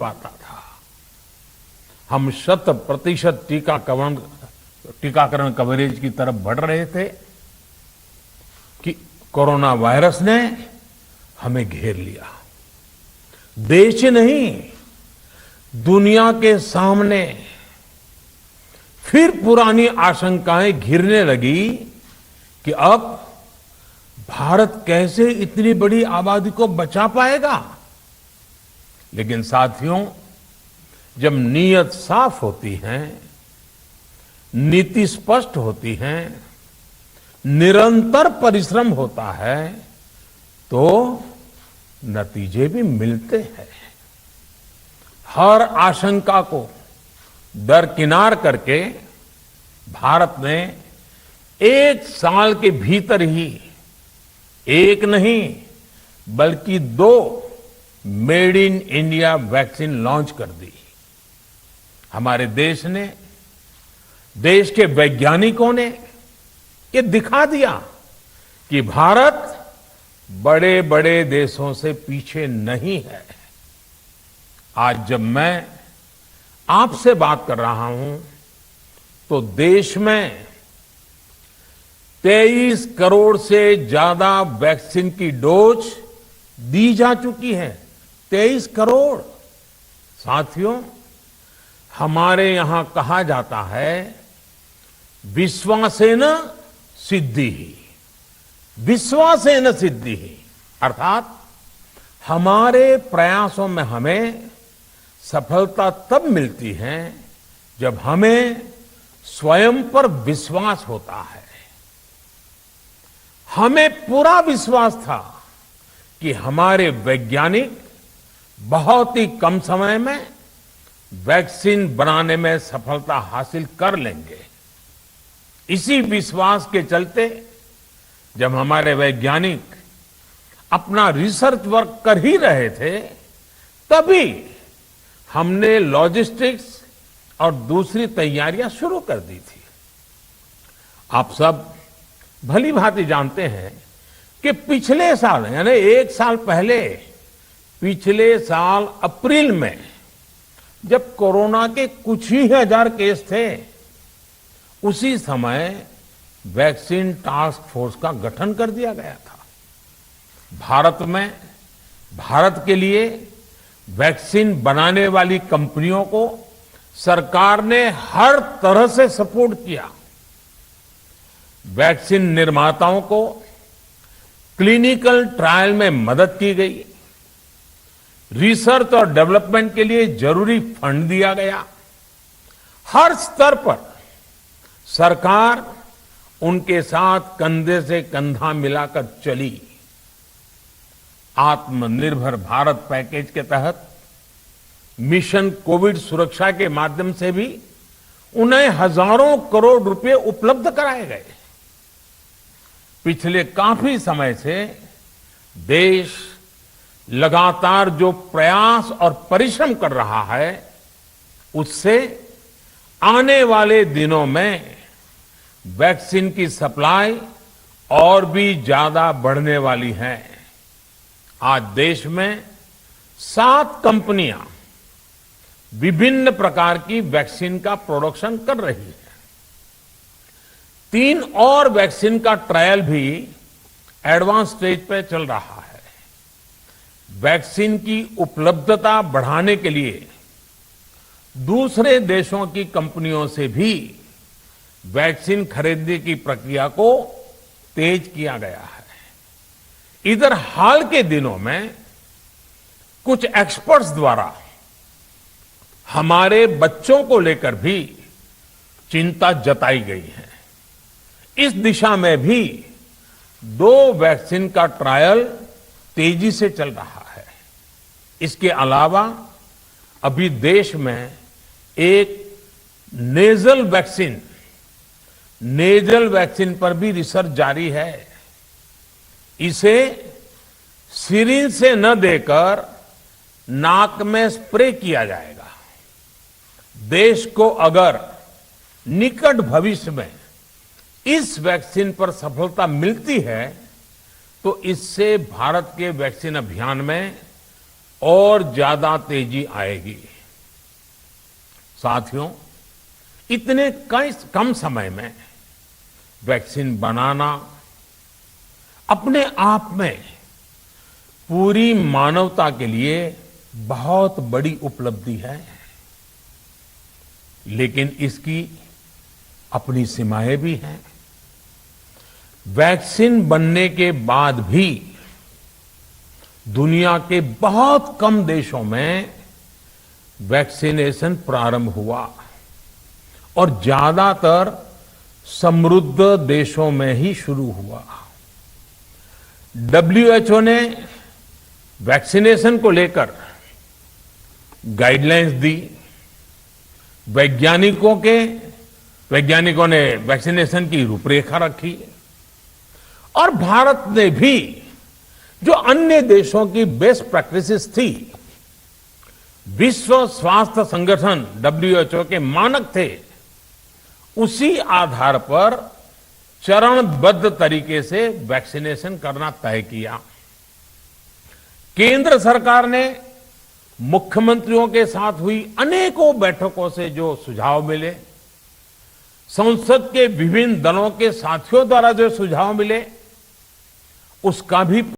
पाता था। हम 100% टीकाकरण कवरेज की तरफ बढ़ रहे थे कि कोरोना वायरस ने हमें घेर लिया। देश ही नहीं, दुनिया के सामने फिर पुरानी आशंकाएं घिरने लगी कि अब भारत कैसे इतनी बड़ी आबादी को बचा पाएगा। लेकिन साथियों, जब नीयत साफ होती है, नीति स्पष्ट होती है, निरंतर परिश्रम होता है, तो नतीजे भी मिलते हैं। हर आशंका को दरकिनार करके भारत ने 1 साल के भीतर ही एक नहीं बल्कि 2 made in India vaccine launch कर दी। हमारे देश ने, देश के वैज्ञानिकों ने ये दिखा दिया कि भारत बड़े बड़े देशों से पीछे नहीं है। आज जब मैं आपसे बात कर रहा हूं तो देश में 23 करोड़ से ज्यादा वैक्सीन की डोज दी जा चुकी है। 23 करोड़। साथियों, हमारे यहां कहा जाता है, विश्वासेन सिद्धिः, विश्वासेन सिद्धिः, अर्थात हमारे प्रयासों में हमें सफलता तब मिलती है जब हमें स्वयं पर विश्वास होता है। हमें पूरा विश्वास था कि हमारे वैज्ञानिक बहुत ही कम समय में वैक्सीन बनाने में सफलता हासिल कर लेंगे। इसी विश्वास के चलते जब हमारे वैज्ञानिक अपना रिसर्च वर्क कर ही रहे थे, तभी हमने लॉजिस्टिक्स और दूसरी तैयारियां शुरू कर दी थी। आप सब भली भांति जानते हैं कि पिछले साल, यानी 1 साल पहले, पिछले साल अप्रैल में जब कोरोना के कुछ ही हजार केस थे, उसी समय वैक्सीन टास्क फोर्स का गठन कर दिया गया था। भारत के लिए वैक्सीन बनाने वाली कंपनियों को सरकार ने हर तरह से सपोर्ट किया। वैक्सीन निर्माताओं को क्लिनिकल ट्रायल में मदद की गई। रिसर्च और डेवलपमेंट के लिए जरूरी फंड दिया गया। हर स्तर पर सरकार उनके साथ कंधे से कंधा मिलाकर चली। आत्मनिर्भर भारत पैकेज के तहत मिशन कोविड सुरक्षा के माध्यम से भी उन्हें हजारों करोड़ रुपए उपलब्ध कराए गए। पिछले काफी समय से देश लगातार जो प्रयास और परिश्रम कर रहा है, उससे आने वाले दिनों में वैक्सीन की सप्लाई और भी ज्यादा बढ़ने वाली है। आज देश में 7 कंपनियां विभिन्न प्रकार की वैक्सीन का प्रोडक्शन कर रही है। 3 और वैक्सीन का ट्रायल भी एडवांस स्टेज पे चल रहा है। वैक्सीन की उपलब्धता बढ़ाने के लिए दूसरे देशों की कंपनियों से भी वैक्सीन खरीदने की प्रक्रिया को तेज किया गया है। इधर हाल के दिनों में कुछ एक्सपर्ट्स द्वारा हमारे बच्चों को लेकर भी चिंता जताई गई है। इस दिशा में भी 2 वैक्सीन का ट्रायल तेजी से चल रहा है। इसके अलावा अभी देश में एक नेजल वैक्सीन पर भी रिसर्च जारी है। इसे सिरिंज से न देकर नाक में स्प्रे किया जाएगा। देश को अगर निकट भविष्य में इस वैक्सीन पर सफलता मिलती है, तो इससे भारत के वैक्सीन अभियान में और ज्यादा तेजी आएगी। साथियों, इतने कम समय में वैक्सीन बनाना अपने आप में पूरी मानवता के लिए बहुत बड़ी उपलब्धि है, लेकिन इसकी अपनी सीमाएं भी हैं। वैक्सीन बनने के बाद भी दुनिया के बहुत कम देशों में वैक्सीनेशन प्रारंभ हुआ और ज्यादातर समृद्ध देशों में ही शुरू हुआ। WHO ने वैक्सीनेशन को लेकर गाइडलाइंस दी। वैज्ञानिकों ने वैक्सीनेशन की रूपरेखा रखी और भारत ने भी जो अन्य देशों की बेस्ट प्रैक्टिसेस थी, विश्व स्वास्थ्य संगठन WHO के मानक थे, उसी आधार पर चरणबद्ध तरीके से वैक्सीनेशन करना तय किया। केंद्र सरकार ने मुख्यमंत्रियों के साथ हुई अनेकों बैठकों से जो सुझाव मिले, संसद के विभिन्न दलों के साथियों द्वारा जो सुझाव मिले, उसका भी